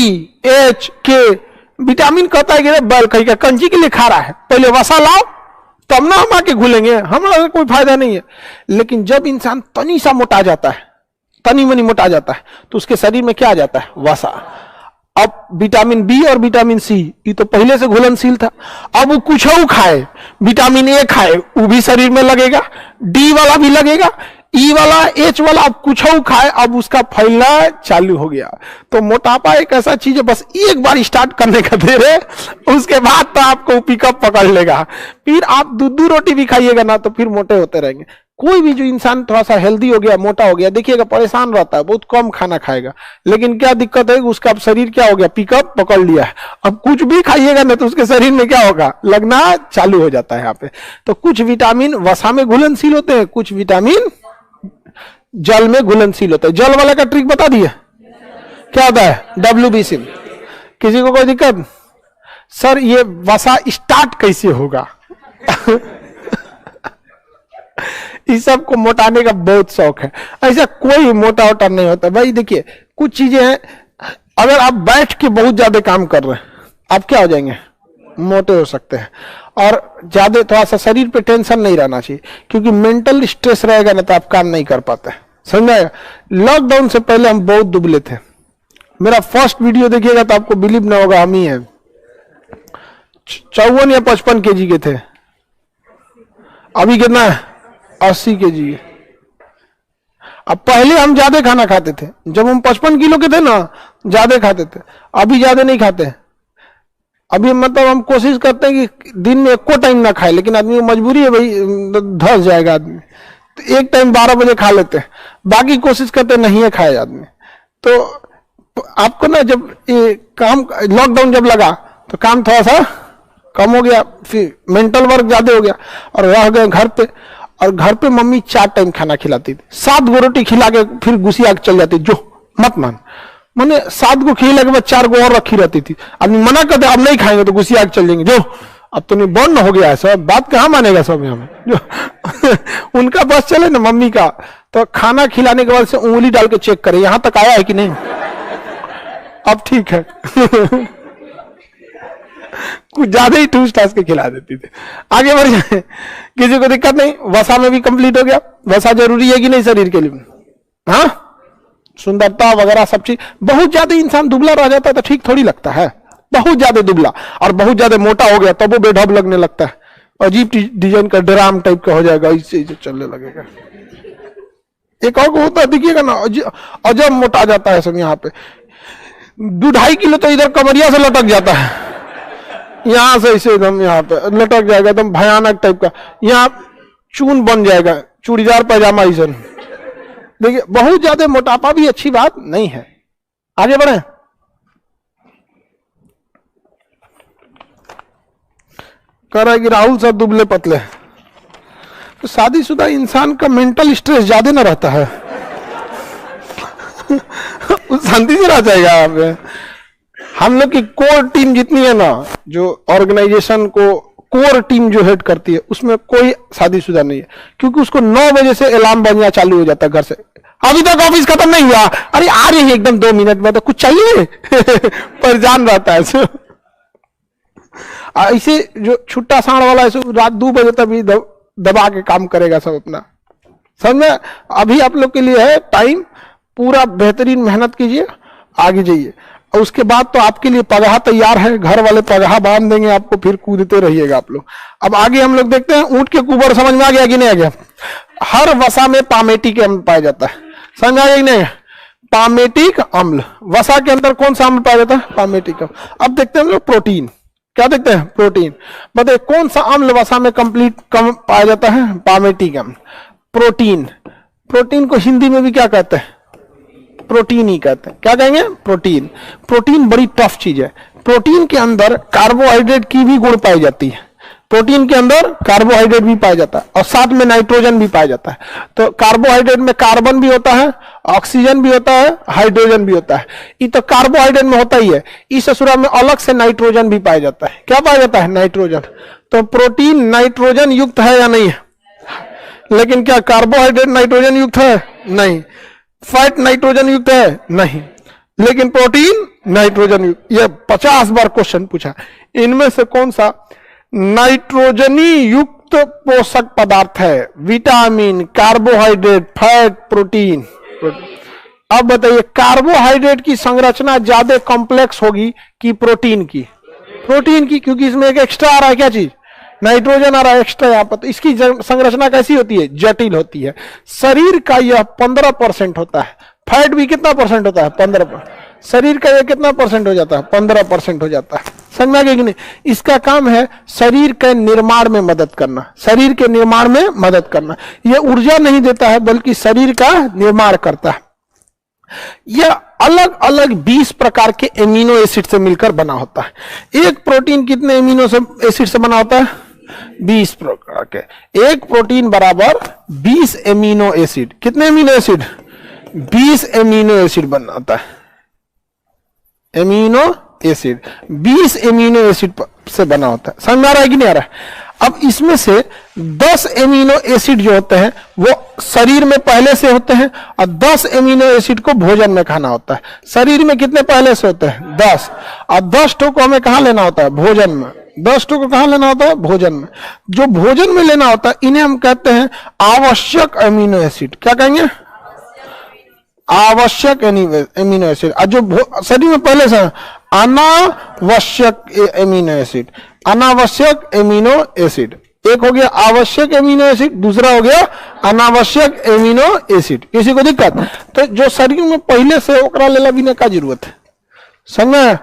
H, K विटामिन कहता है कि बल कहीं का कंची के लिए खा रहा है, पहले वसा लाओ तब ना हम आके घुलेंगे, हमारा कोई फायदा नहीं है। लेकिन जब इंसान तनी सा मोटा जाता है, तनी मनी मोटा जाता है, तो उसके शरीर में क्या आ जाता है? वसा। अब विटामिन B और विटामिन C ये तो पहले से घुलनशील था, अब वो कुछ और खाए, विटामिन A खाए, वो भी शरीर में लगेगा, D वाला भी लगेगा, ई वाला एच वाला अब कुछ खाए, अब उसका फैलना चालू हो गया। तो मोटापा एक ऐसा चीज है, बस एक बार स्टार्ट करने का देर है, उसके बाद तो आपको पिकअप पकड़ लेगा। फिर आप दूध रोटी भी खाइएगा ना तो फिर मोटे होते रहेंगे। कोई भी जो इंसान थोड़ा सा हेल्दी हो गया, मोटा हो गया, देखिएगा परेशान रहता है, बहुत कम खाना खाएगा, लेकिन क्या दिक्कत है, उसका शरीर क्या हो गया, पिकअप पकड़ लिया है। अब कुछ भी खाइएगा ना तो उसके शरीर में क्या होगा, लगना चालू हो जाता है यहाँ पे। तो कुछ विटामिन वसा में घुलनशील होते हैं, कुछ विटामिन जल में घुलनशील होता है। जल वाला का ट्रिक बता दिए, क्या होता है, WBC। किसी को कोई दिक्कत, सर ये वसा स्टार्ट कैसे होगा? इस सब को मोटाने का बहुत शौक है, ऐसा कोई मोटा वोटा नहीं होता भाई। देखिए कुछ चीजें हैं, अगर आप बैठ के बहुत ज्यादा काम कर रहे हैं, आप क्या हो जाएंगे, मोटे हो सकते हैं। और ज्यादा थोड़ा सा शरीर पे टेंशन नहीं रहना चाहिए, क्योंकि मेंटल स्ट्रेस रहेगा ना तो आप काम नहीं कर पाते, समझाएगा। लॉकडाउन से पहले हम बहुत दुबले थे। मेरा फर्स्ट वीडियो देखिएगा तो आपको बिलीव ना होगा, हम ही है 54 या 55 केजी के थे। अभी कितना है, 80 केजी। अब पहले हम ज्यादा खाना खाते थे, जब हम 55 किलो के थे ना ज्यादा खाते थे, अभी ज्यादा नहीं खाते। अभी मतलब हम कोशिश करते हैं कि दिन में एको टाइम ना खाए, लेकिन आदमी की मजबूरी है भाई, धस जाएगा आदमी, तो एक टाइम 12 बजे खा लेते हैं, बाकी कोशिश करते नहीं है खाए आदमी। तो आपको ना जब ये काम, लॉकडाउन जब लगा तो काम थोड़ा सा कम हो गया, फिर मेंटल वर्क ज्यादा हो गया और रह गए घर पे। और घर पे मम्मी 4 टाइम खाना खिलाती थी, 7 गो रोटी खिला के फिर गुसिया के चल जाती, जो मत मान, मैंने 7 को खिला के बाद 4 को और रखी रहती थी। आदमी मना करते अब नहीं खाएंगे तो गुसिया के चल जाएंगे, जो अब तो नहीं बंद हो गया है सब, बात कहाँ मानेगा सब यहाँ में जो उनका बस चले ना मम्मी का, तो खाना खिलाने के बाद से उंगली डाल के चेक करे यहां तक आया है कि नहीं, अब ठीक है कुछ ज्यादा ही ठूस ठास के खिला देती थी। आगे बढ़ जाए, किसी को दिक्कत नहीं, वसा में भी कंप्लीट हो गया। वसा जरूरी है कि नहीं शरीर के लिए, हाँ, सुंदरता वगैरह सब चीज। बहुत ज्यादा इंसान दुबला रह जाता है तो ठीक थोड़ी लगता है, बहुत ज्यादा दुबला और बहुत ज्यादा मोटा हो गया तब वो बेढब लगने लगता है, अजीब डिजाइन का ड्राम टाइप का हो जाएगा, इससे चलने लगेगा। एक और होता है देखिएगा ना, अजब मोटा जाता है सब, यहाँ पे 2-2.5 किलो तो इधर कमरिया से लटक जाता है, यहां से ऐसे एकदम यहाँ पे लटक जाएगा, एकदम भयानक टाइप का, यहाँ चून बन जाएगा, चूड़ीदार पैजामा ऐसा। देखिए बहुत ज्यादा मोटापा भी अच्छी बात नहीं है। आगे बढ़े, कह रहा है कि राहुल सर दुबले पतले, तो शादीशुदा इंसान का मेंटल स्ट्रेस ज्यादा ना रहता है शांति से रह जाएगा आप। हम लोग की कोर टीम जितनी है ना, जो ऑर्गेनाइजेशन को कोर टीम जो हेड करती है, उसमें कोई शादीशुदा नहीं है, क्योंकि उसको 9 बजे से अलार्म बजना चालू हो जाता है घर से, अभी तक ऑफिस खत्म नहीं हुआ, अरे आ रही है एकदम 2 मिनट में, तो कुछ चाहिए परेशान रहता है ऐसे जो छुट्टा साण वाला ऐसे रात 2 बजे तक भी दबा के काम करेगा सब अपना, समझ में। अभी आप लोग के लिए है टाइम, पूरा बेहतरीन मेहनत कीजिए, आगे जाइए, और उसके बाद तो आपके लिए पगहा तैयार है, घर वाले पगहा बांध देंगे आपको, फिर कूदते रहिएगा आप लोग। अब आगे हम लोग देखते हैं, ऊंट के कुबर समझ में आ गया कि नहीं आ गया। हर वसा में पामेटिक अम्ल पाया जाता है, समझ में आ गया कि नहीं, पामेटिक अम्ल। वसा के अंदर कौन सा अम्ल पाया जाता है, पामेटिक अम्ल। अब देखते हैं हम लोग प्रोटीन, क्या देखते हैं, प्रोटीन। बताइए कौन सा अम्ल वसा में कंप्लीट कम पाया जाता है, पामेटिक अम्ल। प्रोटीन, प्रोटीन को हिंदी में भी क्या कहते हैं, प्रोटीन ही कहते हैं। क्या कहेंगे, प्रोटीन। प्रोटीन बड़ी टफ चीज है। प्रोटीन के अंदर कार्बोहाइड्रेट की भी गुण पाई जाती है, प्रोटीन के अंदर कार्बोहाइड्रेट भी पाया जाता है और साथ में नाइट्रोजन भी पाया जाता है। तो कार्बोहाइड्रेट में कार्बन भी होता है, ऑक्सीजन भी होता है, हाइड्रोजन भी होता है। ये तो कार्बोहाइड्रेट में होता ही है, इस ससुरा में अलग से नाइट्रोजन भी पाया जाता है। क्या पाया जाता है, नाइट्रोजन। तो प्रोटीन नाइट्रोजन युक्त है या नहीं है, लेकिन क्या कार्बोहाइड्रेट नाइट्रोजन युक्त है, नहीं। फैट नाइट्रोजन युक्त है, नहीं। लेकिन प्रोटीन नाइट्रोजन युक्त। यह 50 बार क्वेश्चन पूछा, इनमें से कौन सा नाइट्रोजनी युक्त पोषक पदार्थ है, विटामिन, कार्बोहाइड्रेट, फैट, प्रोटीन। अब बताइए कार्बोहाइड्रेट की संरचना ज्यादा कॉम्प्लेक्स होगी कि प्रोटीन की, प्रोटीन की, क्योंकि इसमें एक एक्स्ट्रा आ रहा है, क्या चीज, नाइट्रोजन आ रहा है एक्स्ट्रा यहाँ पर, तो इसकी संरचना कैसी होती है? जटिल होती है। शरीर का यह 15% होता है। फैट भी कितना परसेंट होता है? 15%। शरीर का यह कितना परसेंट हो जाता है? 15% हो जाता है। समझ में आ गया कि नहीं? इसका काम है शरीर के निर्माण में मदद करना, शरीर के निर्माण में मदद करना। यह ऊर्जा नहीं देता है बल्कि शरीर का निर्माण करता है। यह अलग अलग 20 प्रकार के एमिनो एसिड से मिलकर बना होता है। एक प्रोटीन कितने एमिनो एसिड से बना होता है? 20 प्रकार के। एक प्रोटीन बराबर 20 एमिनो एसिड। कितने एमिनो एसिड? 20 एमिनो एसिड बनाता है। एमिनो एसिड 20 एमिनो एसिड से बना होता है। समझ में आ रहा है कि नहीं आ रहा है? अब इसमें से 10 एमिनो एसिड जो होते हैं वो शरीर में पहले से होते हैं और 10 एमिनो एसिड को भोजन में खाना होता है। शरीर में कितने पहले से होते हैं? 10। और 10 टो को हमें कहां लेना होता है? भोजन में। 10 टो को कहां लेना होता है? भोजन में। जो भोजन में लेना होता है इन्हें हम कहते हैं आवश्यक एमिनो एसिड। क्या कहेंगे? आवश्यक एमिनो एसिड। और जो शरीर में पहले से अनावश्यक एमिनो एसिड। अनावश्यक एमिनो एसिड। एक हो गया आवश्यक एमिनो एसिड, दूसरा हो गया अनावश्यक एमिनो एसिड। किसी को दिक्कत? तो जो शरीर में पहले से ओकरा लेला बिना का जरूरत है? समझ?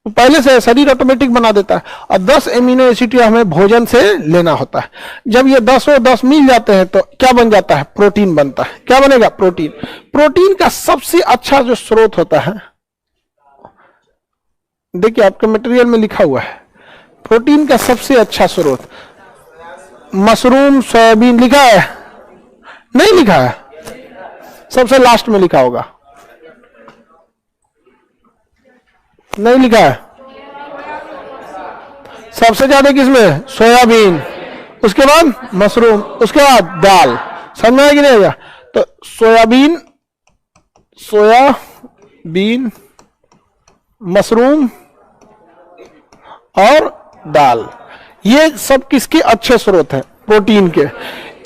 पहले से शरीर ऑटोमेटिक बना देता है। और 10 एमिनो एसिड हमें भोजन से लेना होता है। जब ये 10 मिल जाते हैं तो क्या बन जाता है? प्रोटीन बनता है। क्या बनेगा? प्रोटीन। प्रोटीन का सबसे अच्छा जो स्रोत होता है, देखिए आपके मटेरियल में लिखा हुआ है, प्रोटीन का सबसे अच्छा स्रोत मशरूम, सोयाबीन। लिखा है? नहीं लिखा है, सबसे लास्ट में लिखा होगा। नहीं लिखा है। सबसे ज्यादा किसमें? सोयाबीन, उसके बाद मशरूम, उसके बाद दाल। समझ में आया कि नहीं आया? तो सोयाबीन, मशरूम और दाल, ये सब किसके अच्छे स्रोत हैं? प्रोटीन के।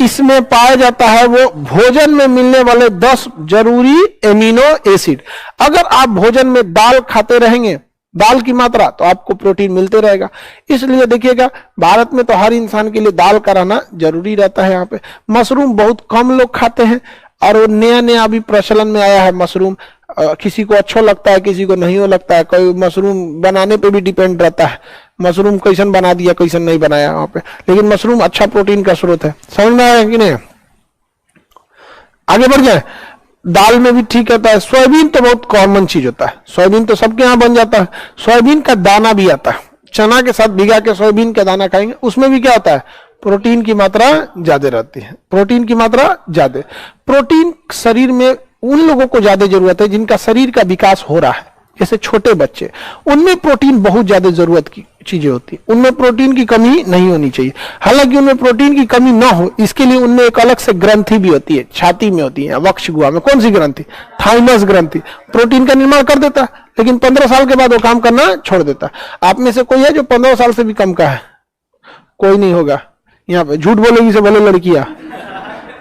इसमें पाया जाता है वो भोजन में मिलने वाले 10 जरूरी एमिनो एसिड। अगर आप भोजन में दाल खाते रहेंगे, दाल की मात्रा, तो आपको प्रोटीन मिलते रहेगा। इसलिए देखिएगा भारत में तो हर इंसान के लिए दाल का रहना जरूरी रहता है। यहाँ पे मशरूम बहुत कम लोग खाते हैं और वो नया नया अभी प्रचलन में आया है मशरूम। किसी को अच्छा लगता है, किसी को नहीं हो लगता है। कोई मशरूम बनाने पे भी डिपेंड रहता है, मशरूम कैसन बना दिया, कैसन नहीं बनाया वहां पे। लेकिन मशरूम अच्छा प्रोटीन का स्रोत है। समझ में आया कि नहीं? आगे बढ़ जाए। दाल में भी ठीक होता है। सोयाबीन तो बहुत कॉमन चीज होता है, सोयाबीन तो सबके यहाँ बन जाता है। सोयाबीन का दाना भी आता है, चना के साथ भिगा के सोयाबीन का दाना खाएंगे, उसमें भी क्या होता है? प्रोटीन की मात्रा ज्यादा रहती है। प्रोटीन की मात्रा ज्यादा। प्रोटीन शरीर में उन लोगों को ज्यादा जरूरत है जिनका शरीर का विकास हो रहा है, जैसे छोटे बच्चे, उनमें प्रोटीन बहुत ज्यादा जरूरत की चीजें होती है। उनमें प्रोटीन की कमी नहीं होनी चाहिए। हालांकि उनमें प्रोटीन की कमी ना हो इसके लिए उनमें एक अलग से ग्रंथि भी होती है, छाती में होती है, वक्ष गुहा में। कौन सी ग्रंथि? थाइमस ग्रंथि। प्रोटीन का निर्माण कर देता है, लेकिन 15 साल के बाद वो काम करना छोड़ देता है। आप में से कोई है जो 15 साल से भी कम का है? कोई नहीं होगा। यहाँ पे झूठ बोलेगी से भले लड़कियां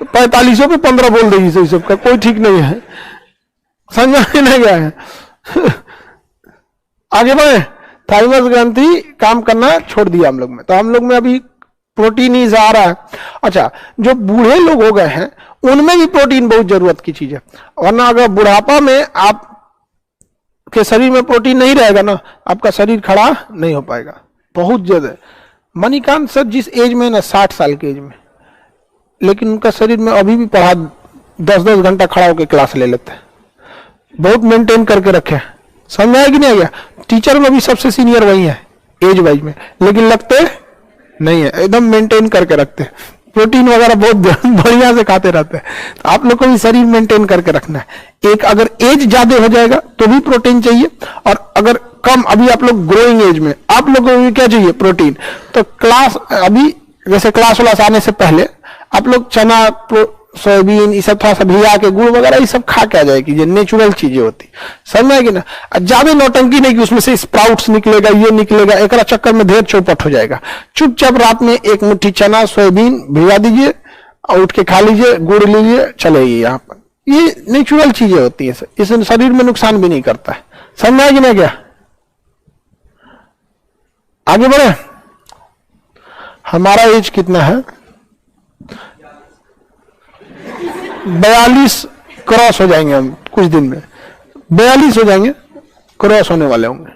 45 पे 15 बोल देगी से, सबका कोई ठीक नहीं है। समझ में नहीं गया है? आगे बढ़े। थाइमस ग्रंथि काम करना छोड़ दिया हम लोग में, तो हम लोग में अभी प्रोटीन ही आ रहा है। अच्छा, जो बूढ़े लोग हो गए हैं उनमें भी प्रोटीन बहुत जरूरत की चीज है। वरना अगर बुढ़ापा में आप के शरीर में प्रोटीन नहीं रहेगा ना, आपका शरीर खड़ा नहीं हो पाएगा। बहुत ज्यादा। मणिकांत सर जिस एज में ना, 60 साल के एज में, लेकिन उनका शरीर में अभी भी पढ़ा 10-10 घंटा खड़ा होकर क्लास ले लेते हैं। बहुत मेंटेन करके रखे। समझ में आया कि नहीं आ गया? टीचर में भी सबसे सीनियर वही है एज वाइज में, लेकिन लगते नहीं है, एकदम मेंटेन करके रखते हैं। प्रोटीन वगैरह बहुत बढ़िया से खाते रहते हैं। तो आप लोग को भी शरीर मेंटेन करके रखना है। एक अगर एज ज्यादा हो जाएगा तो भी प्रोटीन चाहिए, और अगर कम, अभी आप लोग ग्रोइंग एज में, आप लोगों को भी क्या चाहिए? प्रोटीन। तो क्लास, अभी जैसे क्लास वाला आने से पहले आप लोग चना, सोयाबीन, ये सब थोड़ा सा भिगा के, गुड़ वगैरह ये सब खा के आ जाएगी, जो नेचुरल चीजें होती। समझ आएगी ना? ज्यादा नौटंकी नहीं कि उसमें से स्प्राउट्स निकलेगा, ये निकलेगा, एक चक्कर में ढेर चौपट हो जाएगा। चुपचाप रात में एक मुट्ठी चना, सोयाबीन भिगा दीजिए और उठ के खा लीजिए, गुड़ लीजिए, चलेगी। यहाँ पर ये नेचुरल चीजें होती है, इससे शरीर में नुकसान भी नहीं करता है। समझ आएगी ना? क्या आगे बढ़े? हमारा एज कितना है? 42 क्रॉस हो जाएंगे हम कुछ दिन में, 42 हो जाएंगे, क्रॉस होने वाले होंगे।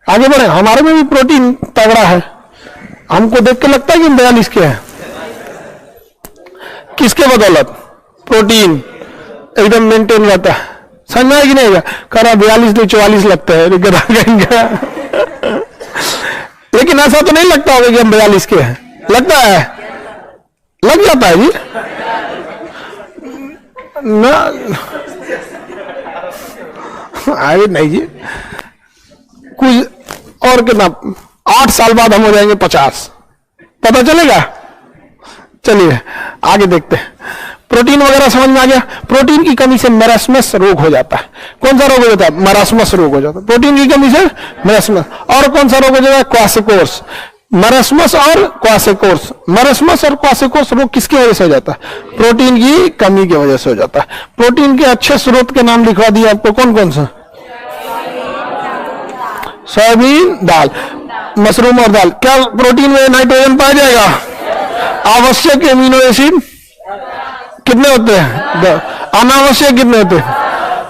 आगे बढ़े, हमारे में भी प्रोटीन तगड़ा है, हमको देख के लगता है कि 42 के हैं। किसके बदौलत? प्रोटीन एकदम मेंटेन रहता है। समझ में आएगी नहीं? करा 42 नहीं 44 लगता है, लेकिन ऐसा तो नहीं लगता होगा कि हम 42 के हैं। लगता है? लग जाता है जी ना? अरे नहीं जी, कुछ और कितना 8 साल बाद हम हो जाएंगे 50, पता चलेगा? चलिए आगे देखते हैं। प्रोटीन वगैरह समझ में आ गया। प्रोटीन की कमी से मैरास्मस रोग हो जाता है। कौन सा रोग हो जाता है? मैरास्मस रोग हो जाता है प्रोटीन की कमी से, मैरास्मस। और कौन सा रोग हो जाता है? क्वासेकोर्स। मैरास्मस और क्वासेकोर्स। मैरास्मस और क्वासेकोर्स रोग किसकी वजह से हो जाता है? प्रोटीन की कमी की वजह से हो जाता है। प्रोटीन के अच्छे स्रोत के नाम लिखवा दिए आपको, कौन कौन सा? सोयाबीन, दाल, मशरूम और दाल। क्या प्रोटीन में नाइट्रोजन पाया जाएगा? आवश्यक एमिनो एसिड कितने होते हैं? अनावश्यक कितने होते हैं?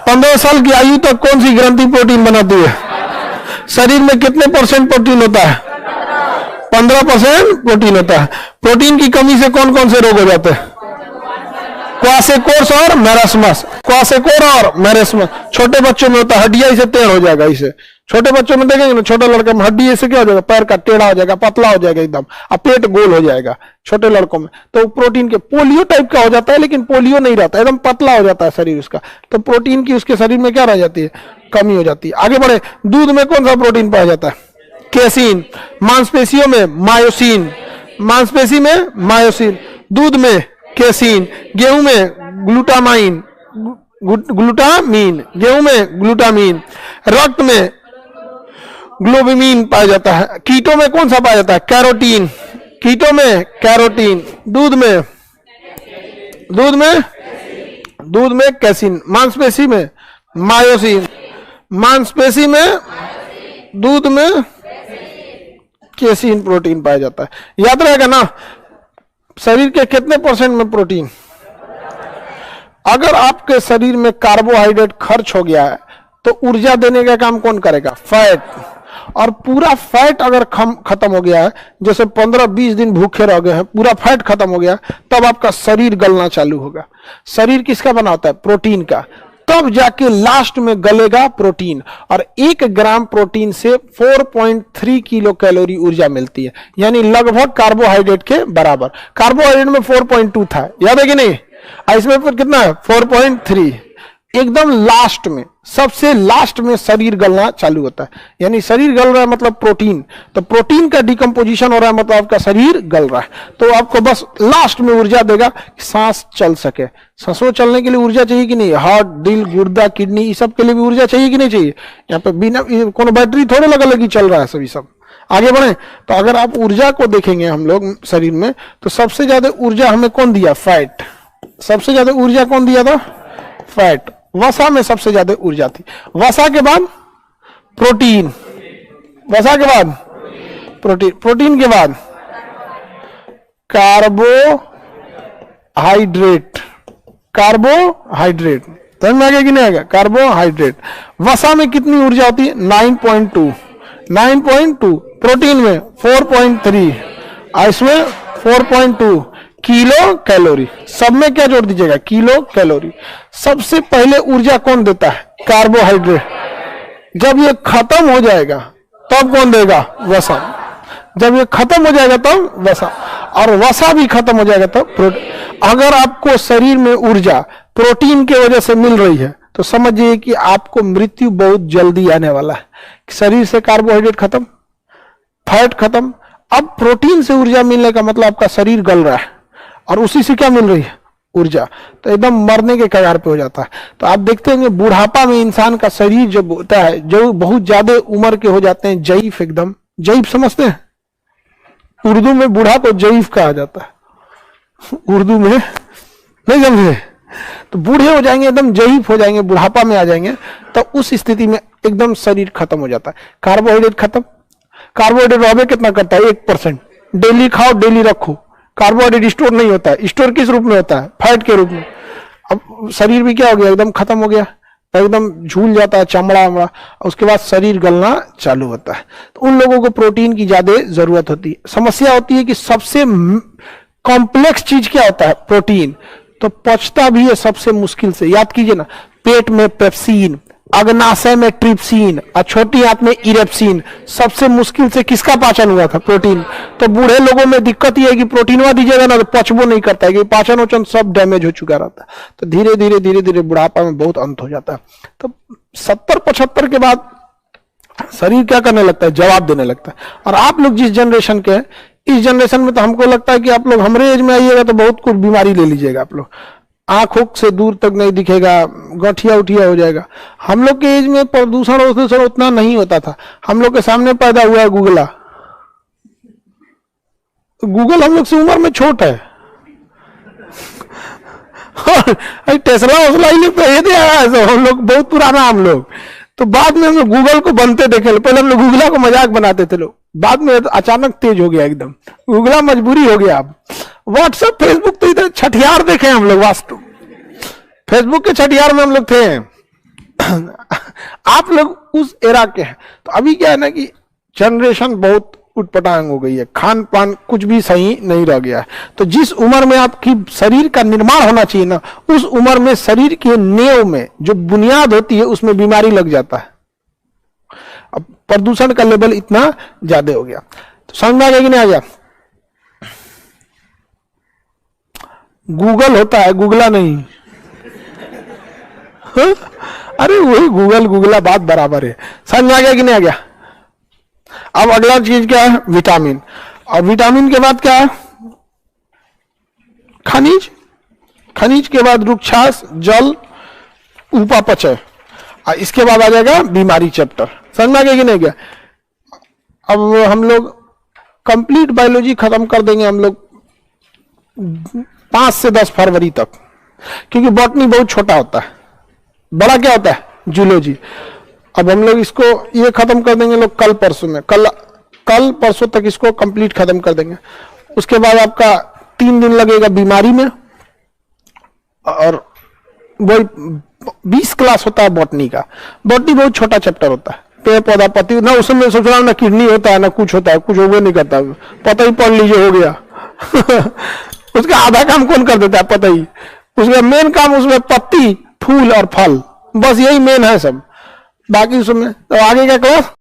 15 साल की आयु तक कौन सी ग्रंथि प्रोटीन बनाती है? शरीर में कितने % प्रोटीन होता है? 15% प्रोटीन होता है। प्रोटीन की कमी से कौन कौन से रोग हो जाते हैं? क्वासेकोर्स और मैरास्मस। क्वासेकोर और मैरास्मस छोटे बच्चों में होता है, हड्डियां इसे टेढ़ हो जाएगा। इसे छोटे बच्चों में देखेंगे ना, छोटा लड़का में हड्डी ऐसे क्या हो जाएगा? पैर का टेढ़ा हो जाएगा, पतला हो जाएगा एकदम, और पेट गोल हो जाएगा छोटे लड़कों में। तो प्रोटीन के पोलियो टाइप का हो जाता है, लेकिन पोलियो नहीं रहता, एकदम पतला हो जाता है शरीर उसका। तो प्रोटीन की उसके शरीर में क्या रह जाती है? कमी हो जाती है। आगे बढ़े, दूध में कौन सा प्रोटीन पाया जाता है? केसीन। मांसपेशियों में मायोसिन। मांसपेशी में मायोसिन, दूध में केसीन, गेहूं में ग्लूटामाइन, ग्लूटामीन, गेहूं में ग्लूटामीन, रक्त में ग्लोबिमिन पाया जाता है। कीटों में कौन सा पाया जाता है? कैरोटीन। कीटों में कैरोटीन, दूध में कैसीन, मांसपेशी में मायोसिन, मांसपेशी में दूध में केसीन प्रोटीन पाया जाता है। याद रहेगा ना? शरीर के कितने % में प्रोटीन? अगर आपके शरीर में कार्बोहाइड्रेट खर्च हो गया है तो ऊर्जा देने का काम कौन करेगा? फैट। और पूरा फैट अगर खत्म हो गया है, जैसे 15-20 दिन भूखे रह गए हैं, पूरा फैट खत्म हो गया, तब आपका शरीर गलना चालू होगा। शरीर किसका बना होता है? प्रोटीन का। तब जाके लास्ट में गलेगा प्रोटीन, और 1 ग्राम प्रोटीन से 4.3 किलो कैलोरी ऊर्जा मिलती है, यानी लगभग कार्बोहाइड्रेट के बराबर। कार्बोहाइड्रेट में 4.2 था, याद है कि नहीं? इसमें फिर कितना है? 4.3। एकदम लास्ट में, सबसे लास्ट में शरीर गलना चालू होता है, यानी शरीर गल रहा है मतलब प्रोटीन। तो प्रोटीन का डिकम्पोजिशन हो रहा है मतलब आपका शरीर गल रहा है। तो आपको बस लास्ट में ऊर्जा देगा कि सांस चल सके। सांसों चलने के लिए ऊर्जा चाहिए कि नहीं? हार्ट, दिल, गुर्दा, किडनी, इस सब के लिए भी ऊर्जा चाहिए कि नहीं चाहिए? यहाँ पे बिना कोनो बैटरी थोड़े लगा लगी चल रहा है सभी सब। आगे बढ़े तो अगर आप ऊर्जा को देखेंगे हम लोग शरीर में, तो सबसे ज्यादा ऊर्जा हमें कौन दिया? फैट। सबसे ज्यादा ऊर्जा कौन दिया था? फैट। वसा में सबसे ज्यादा ऊर्जा थी। वसा के बाद प्रोटीन, वसा के बाद प्रोटीन, प्रोटीन के बाद कार्बोहाइड्रेट। कार्बोहाइड्रेट समझ में आ गया कि नहीं आएगा? कार्बोहाइड्रेट। वसा में कितनी ऊर्जा होती है? 9.2। 9.2। प्रोटीन में 4.3, इसमें 4.2 किलो कैलोरी। सब में क्या जोड़ दीजिएगा? Kilo calorie. सबसे पहले ऊर्जा कौन देता है? कार्बोहाइड्रेट। जब ये खत्म हो जाएगा तब कौन देगा? वसा। जब ये खत्म हो जाएगा तब वसा, और वसा भी खत्म हो जाएगा तब प्रोटीन। अगर आपको शरीर में ऊर्जा प्रोटीन की वजह से मिल रही है तो समझिए कि आपको मृत्यु बहुत जल्दी आने वाला है। शरीर से कार्बोहाइड्रेट खत्म, फैट खत्म, अब प्रोटीन से ऊर्जा मिलने का मतलब आपका शरीर गल रहा है, और उसी से क्या मिल रही है? ऊर्जा। तो एकदम मरने के कगार पे हो जाता है। तो आप देखते हैं बुढ़ापा में इंसान का शरीर जब होता है, जो बहुत ज्यादा उम्र के हो जाते हैं, जईफ, एकदम जईफ समझते हैं? उर्दू में बूढ़ा को जईफ कहा जाता है, उर्दू में नहीं समझे? तो बूढ़े हो जाएंगे, एकदम जईफ हो जाएंगे, बुढ़ापा में आ जाएंगे, तो उस स्थिति में एकदम शरीर खत्म हो जाता है। कार्बोहाइड्रेट खत्म। कार्बोहाइड्रेट अबे कितना करता है? 1%। डेली खाओ डेली रखो। कार्बोहाइड्रेट स्टोर नहीं होता है, स्टोर किस रूप में होता है? फैट के रूप में। अब शरीर भी क्या हो गया, एकदम खत्म हो गया, एकदम झूल जाता है चमड़ा वमड़ा, उसके बाद शरीर गलना चालू होता है। तो उन लोगों को प्रोटीन की ज्यादा जरूरत होती है। समस्या होती है कि सबसे कॉम्प्लेक्स चीज क्या होता है? प्रोटीन। तो पचता भी है सबसे मुश्किल से। याद कीजिए ना, पेट में पेप्सिन, अग्नाशय में ट्रिप्सिन और छोटी आंत में इरेप्सिन। सबसे मुश्किल से किसका पाचन हुआ था? प्रोटीन। तो बूढ़े लोगों में दिक्कत यह है कि प्रोटीनवा दीजिएगा ना तो पचबो नहीं करता है, कि पाचन वचन सब डैमेज हो चुका रहता है। तो धीरे धीरे धीरे धीरे बुढ़ापा में बहुत अंत हो जाता है। तो 70-75 के बाद शरीर क्या करने लगता है? जवाब देने लगता है। और आप लोग जिस जनरेशन के हैं, इस जनरेशन में तो हमको लगता है कि आप लोग हमारे एज में आइएगा तो बहुत कुछ बीमारी ले लीजिएगा आप लोग, आंखों से दूर तक नहीं दिखेगा, गठिया उठिया हो जाएगा। हम लोग के एज में प्रदूषण उतना नहीं होता था। हम लोग के सामने पैदा हुआ है गूगला। गूगल हम लोग से उम्र में छोट है। टेस्ला वसला ही लोग तो आया, हम लोग बहुत पुराना हम लोग। तो बाद में हम लोग गूगल को बनते देखे। पहले हम लोग गूगला को मजाक बनाते थे लोग, बाद में अचानक तेज हो गया एकदम। गूगला मजबूरी हो गया। अब व्हाट्सएप फेसबुक तो इधर छठियार देखे हम लोग, वास्तव फेसबुक के छठियार में हम लोग थे। आप लोग उस एरा के हैं। तो अभी क्या है ना कि जनरेशन बहुत उटपटांग हो गई है, खान पान कुछ भी सही नहीं रह गया है। तो जिस उम्र में आपकी शरीर का निर्माण होना चाहिए ना, उस उम्र में शरीर के नींव में जो बुनियाद होती है उसमें बीमारी लग जाता है। अब प्रदूषण का लेवल इतना ज्यादा हो गया। तो समझ में आ गया कि नहीं आ गया? गूगल होता है, गूगला नहीं। हाँ? अरे वही गूगल गूगला बात बराबर है। समझ में आ गया कि नहीं आ गया? अब अगला चीज क्या है? विटामिन। और विटामिन के बाद क्या है? खनिज। खनिज के बाद रुक्षास, जल, उपापचय। और इसके बाद आ जाएगा बीमारी चैप्टर। समझ में आ गया कि नहीं गया? अब हम लोग कंप्लीट बायोलॉजी खत्म कर देंगे हम लोग 5 से 10 फरवरी तक, क्योंकि बॉटनी बहुत छोटा होता है, बड़ा क्या होता है? जूलॉजी। अब हम लोग इसको ये खत्म कर देंगे लोग कल परसों में, कल परसों तक इसको कंप्लीट खत्म कर देंगे। उसके बाद आपका 3 दिन लगेगा बीमारी में, और वही 20 क्लास होता है बॉटनी का। बॉटनी बहुत छोटा चैप्टर होता है, पेड़ पौधा पत्ती ना, उसमें सोच रहा हूं ना किडनी होता है ना कुछ होता है, कुछ होगा नहीं करता, पता ही पढ़ लीजिए हो गया। उसका आधा काम कौन कर देता है? पता ही। उसका मेन काम उसमें पत्ती, फूल और फल, बस यही मेन है सब। बाकी उसमें तो आगे क्या क्लास